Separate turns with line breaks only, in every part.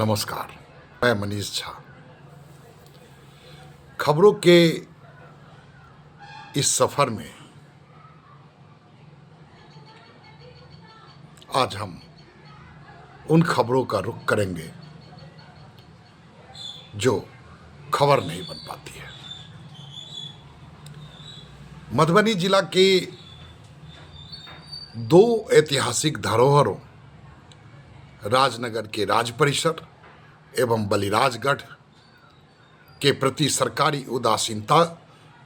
नमस्कार, मैं मनीष झा। खबरों के इस सफर में आज हम उन खबरों का रुख करेंगे जो खबर नहीं बन पाती है। मधुबनी जिला के दो ऐतिहासिक धरोहरों राजनगर के राज परिसर एवं बलिराजगढ़ के प्रति सरकारी उदासीनता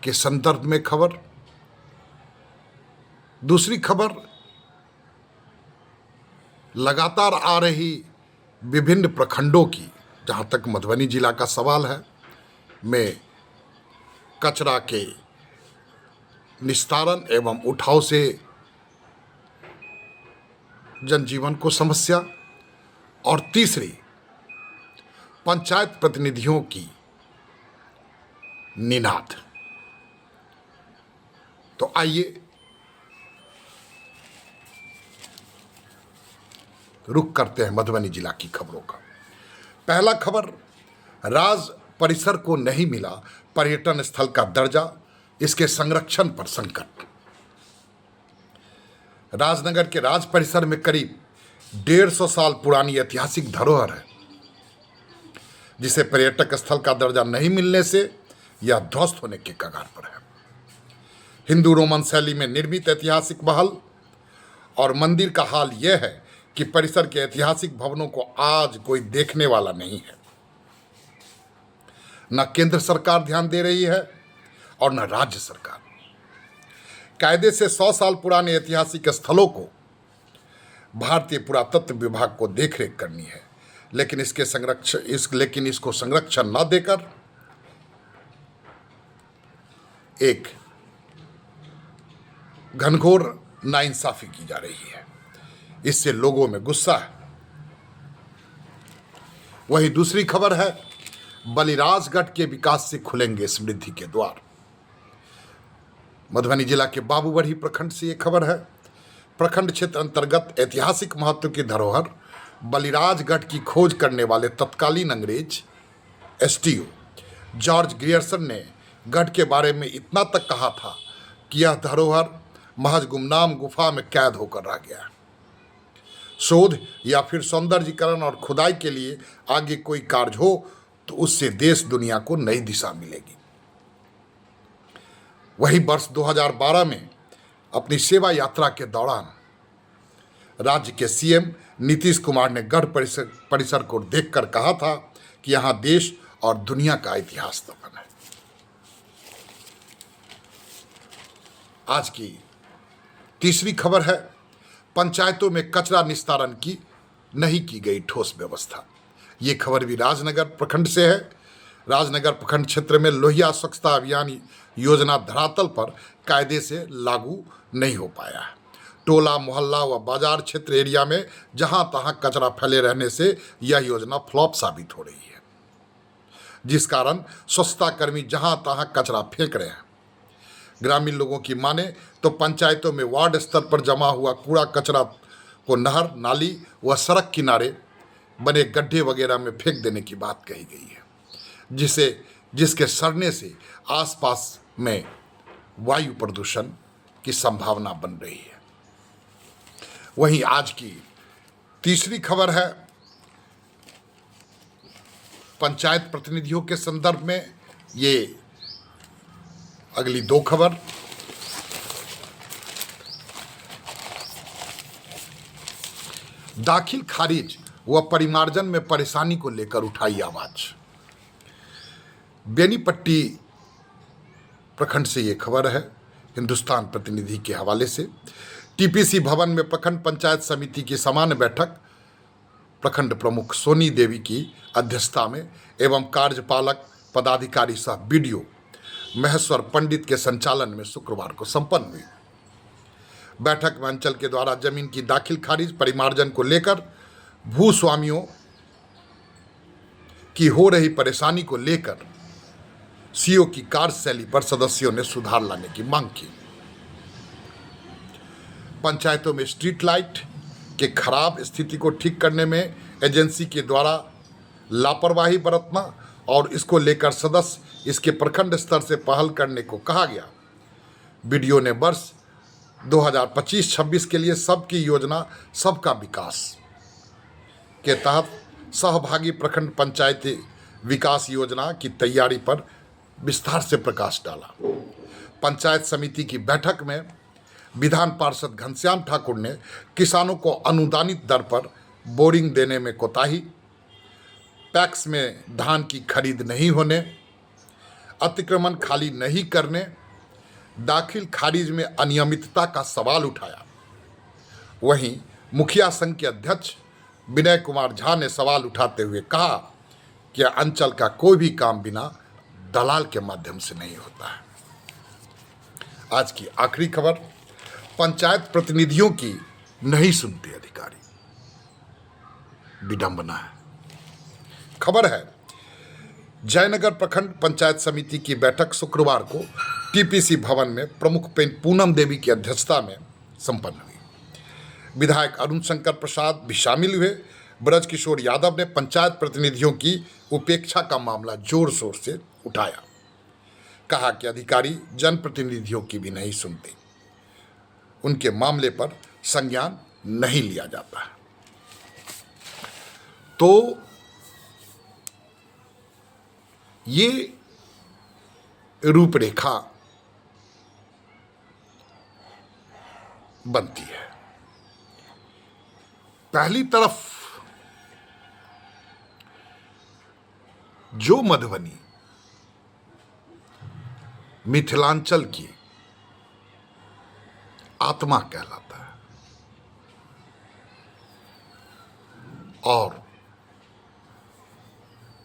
के संदर्भ में खबर। दूसरी खबर लगातार आ रही विभिन्न प्रखंडों की, जहां तक मधुबनी जिला का सवाल है, में कचरा के निस्तारण एवं उठाव से जनजीवन को समस्या। और तीसरी पंचायत प्रतिनिधियों की निनाद। तो आइए रुख करते हैं मधुबनी जिला की खबरों का। पहला खबर, राज परिसर को नहीं मिला पर्यटन स्थल का दर्जा, इसके संरक्षण पर संकट। राजनगर के राज परिसर में करीब 150 साल पुरानी ऐतिहासिक धरोहर है, जिसे पर्यटक स्थल का दर्जा नहीं मिलने से यह ध्वस्त होने के कगार पर है। हिंदू रोमन शैली में निर्मित ऐतिहासिक महल और मंदिर का हाल यह है कि परिसर के ऐतिहासिक भवनों को आज कोई देखने वाला नहीं है। न केंद्र सरकार ध्यान दे रही है और न राज्य सरकार। कायदे से 100 साल पुराने ऐतिहासिक स्थलों को भारतीय पुरातत्व विभाग को देखरेख करनी है, लेकिन इसको संरक्षण न देकर एक घनघोर नाइंसाफी की जा रही है। इससे लोगों में गुस्सा है। वही दूसरी खबर है, बलिराजगढ़ के विकास से खुलेंगे समृद्धि के द्वार। मधुबनी जिला के बाबूबढ़ी प्रखंड से यह खबर है। प्रखंड क्षेत्र अंतर्गत ऐतिहासिक महत्व की धरोहर बलिराजगढ़ की खोज करने वाले तत्कालीन अंग्रेज एसटीओ जॉर्ज ग्रियर्सन ने गढ़ के बारे में इतना तक कहा था कि यह धरोहर महज गुमनाम गुफा में कैद होकर रह गया है। शोध या फिर सौंदर्यीकरण और खुदाई के लिए आगे कोई कार्य हो तो उससे देश दुनिया को नई दिशा मिलेगी। वही वर्ष 2012 में अपनी सेवा यात्रा के दौरान राज्य के सीएम नीतीश कुमार ने गढ़ परिसर को देखकर कहा था कि यहां देश और दुनिया का इतिहास दफन है। आज की तीसरी खबर है, पंचायतों में कचरा निस्तारण की नहीं की गई ठोस व्यवस्था। ये खबर भी राजनगर प्रखंड से है। राजनगर प्रखंड क्षेत्र में लोहिया स्वच्छता अभियान योजना धरातल पर कायदे से लागू नहीं हो पाया है। टोला मोहल्ला व बाजार क्षेत्र एरिया में जहां तहां कचरा फैले रहने से यह योजना फ्लॉप साबित हो रही है, जिस कारण स्वच्छता कर्मी जहां तहां कचरा फेंक रहे हैं। ग्रामीण लोगों की माने तो पंचायतों में वार्ड स्तर पर जमा हुआ कूड़ा कचरा को नहर, नाली व सड़क किनारे बने गड्ढे वगैरह में फेंक देने की बात कही गई है, जिसके सड़ने से आसपास में वायु प्रदूषण की संभावना बन रही है। वहीं आज की तीसरी खबर है, पंचायत प्रतिनिधियों के संदर्भ में ये अगली दो खबर। दाखिल खारिज व परिमार्जन में परेशानी को लेकर उठाई आवाज। बेनीपट्टी प्रखंड से ये खबर है, हिंदुस्तान प्रतिनिधि के हवाले से। टीपीसी भवन में प्रखंड पंचायत समिति की सामान्य बैठक प्रखंड प्रमुख सोनी देवी की अध्यक्षता में एवं कार्यपालक पदाधिकारी सह बीडीओ महेश्वर पंडित के संचालन में शुक्रवार को संपन्न हुई। बैठक में अंचल के द्वारा जमीन की दाखिल खारिज परिमार्जन को लेकर भूस्वामियों की हो रही परेशानी को लेकर सीओ की कार्यशैली पर सदस्यों ने सुधार लाने की मांग की। पंचायतों में स्ट्रीट लाइट के खराब स्थिति को ठीक करने में एजेंसी के द्वारा लापरवाही बरतना और इसको लेकर सदस्य इसके प्रखंड स्तर से पहल करने को कहा गया। बीडीओ ने वर्ष 2025-26 के लिए सबकी योजना सबका विकास के तहत सहभागी प्रखंड पंचायती विकास योजना की तैयारी पर विस्तार से प्रकाश डाला। पंचायत समिति की बैठक में विधान पार्षद घनश्याम ठाकुर ने किसानों को अनुदानित दर पर बोरिंग देने में कोताही, पैक्स में धान की खरीद नहीं होने, अतिक्रमण खाली नहीं करने, दाखिल खारिज में अनियमितता का सवाल उठाया। वहीं मुखिया संघ के अध्यक्ष विनय कुमार झा ने सवाल उठाते हुए कहा कि अंचल का कोई भी काम बिना दलाल के माध्यम से नहीं होता है। आज की आखिरी खबर, पंचायत प्रतिनिधियों की नहीं सुनते अधिकारी, विडंबना है। खबर है जयनगर प्रखंड पंचायत समिति की बैठक शुक्रवार को टीपीसी भवन में प्रमुख पूनम देवी की अध्यक्षता में संपन्न हुई। विधायक अरुण शंकर प्रसाद भी शामिल हुए। ब्रजकिशोर यादव ने पंचायत प्रतिनिधियों की उपेक्षा का मामला जोर शोर से उठाया। कहा कि अधिकारी जनप्रतिनिधियों की भी नहीं सुनते, उनके मामले पर संज्ञान नहीं लिया जाता है। तो ये रूपरेखा बनती है। पहली तरफ जो मधुबनी मिथिलांचल की आत्मा कहलाता है और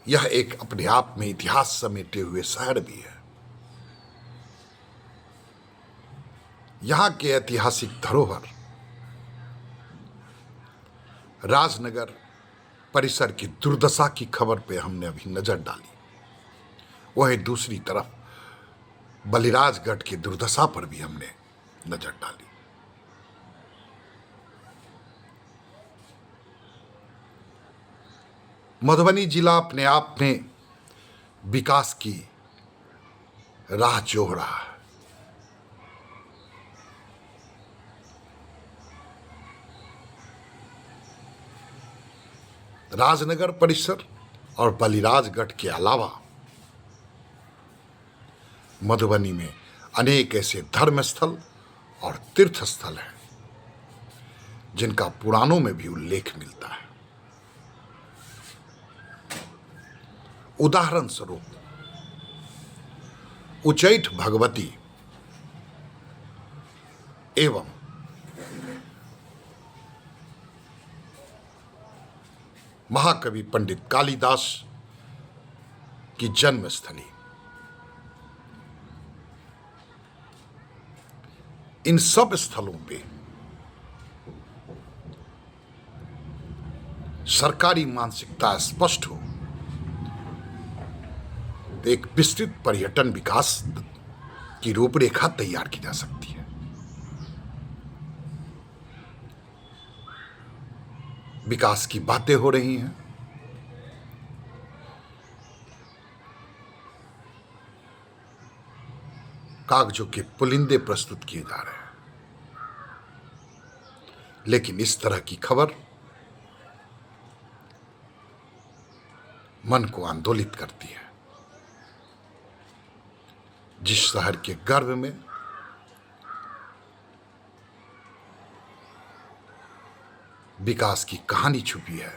यह एक अपने आप में इतिहास समेटे हुए शहर भी है। यहां के ऐतिहासिक धरोहर राजनगर परिसर की दुर्दशा की खबर पे हमने अभी नजर डाली। वहीं दूसरी तरफ बलिराजगढ़ की दुर्दशा पर भी हमने नजर डाली। मधुबनी जिला अपने आप में विकास की राह जोह रहा है। राजनगर परिसर और बलिराजगढ़ के अलावा मधुबनी में अनेक ऐसे धर्म स्थल और तीर्थ स्थल हैं जिनका पुराणों में भी उल्लेख मिलता है। उदाहरण स्वरूप उच्चैठ भगवती एवं महाकवि पंडित कालिदास की जन्मस्थली, इन सब स्थलों पे सरकारी मानसिकता स्पष्ट हो तो एक विस्तृत पर्यटन विकास की रूपरेखा तैयार की जा सकती है। विकास की बातें हो रही हैं, कागजों के पुलिंदे प्रस्तुत किए जा रहे हैं, लेकिन इस तरह की खबर मन को आंदोलित करती है। जिस शहर के गर्भ में विकास की कहानी छुपी है,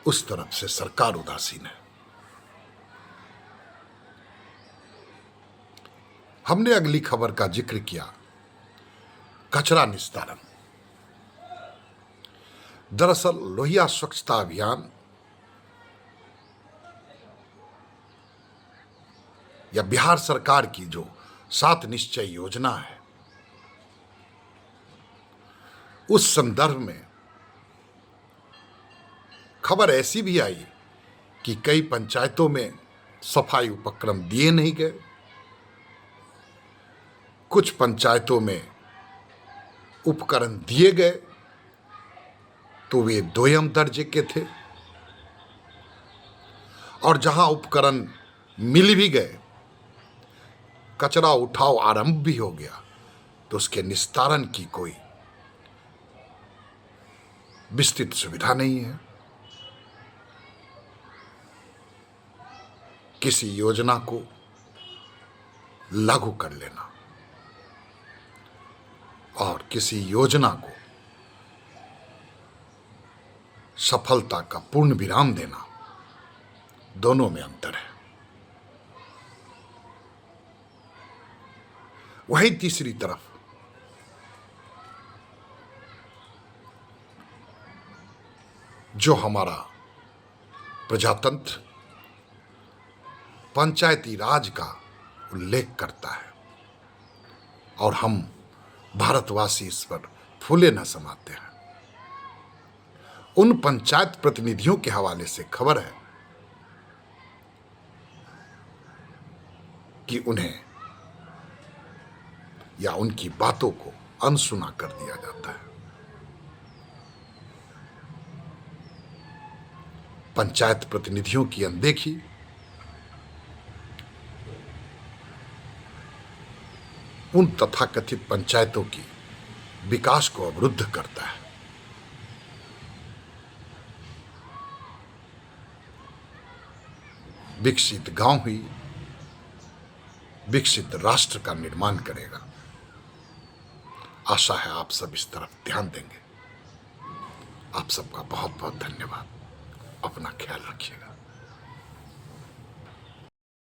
उस तरफ से सरकार उदासीन है। हमने अगली खबर का जिक्र किया, कचरा निस्तारण। दरअसल लोहिया स्वच्छता अभियान या बिहार सरकार की जो 7 निश्चय योजना है, उस संदर्भ में खबर ऐसी भी आई कि कई पंचायतों में सफाई उपक्रम दिए नहीं गए, कुछ पंचायतों में उपकरण दिए गए, तो वे दोयम दर्जे के थे, और जहां उपकरण मिल भी गए, कचरा उठाव आरंभ भी हो गया, तो उसके निस्तारण की कोई विस्तृत सुविधा नहीं है। किसी योजना को लागू कर लेना और किसी योजना को सफलता का पूर्ण विराम देना, दोनों में अंतर है। वही तीसरी तरफ जो हमारा प्रजातंत्र पंचायती राज का उल्लेख करता है, और हम भारतवासी इस पर फूले न समाते हैं, उन पंचायत प्रतिनिधियों के हवाले से खबर है कि उन्हें या उनकी बातों को अनसुना कर दिया जाता है। पंचायत प्रतिनिधियों की अनदेखी उन तथाकथित पंचायतों की विकास को अवरुद्ध करता है। विकसित गांव ही विकसित राष्ट्र का निर्माण करेगा। आशा है आप सब इस तरफ ध्यान देंगे। आप सबका बहुत बहुत धन्यवाद। अपना ख्याल रखिएगा।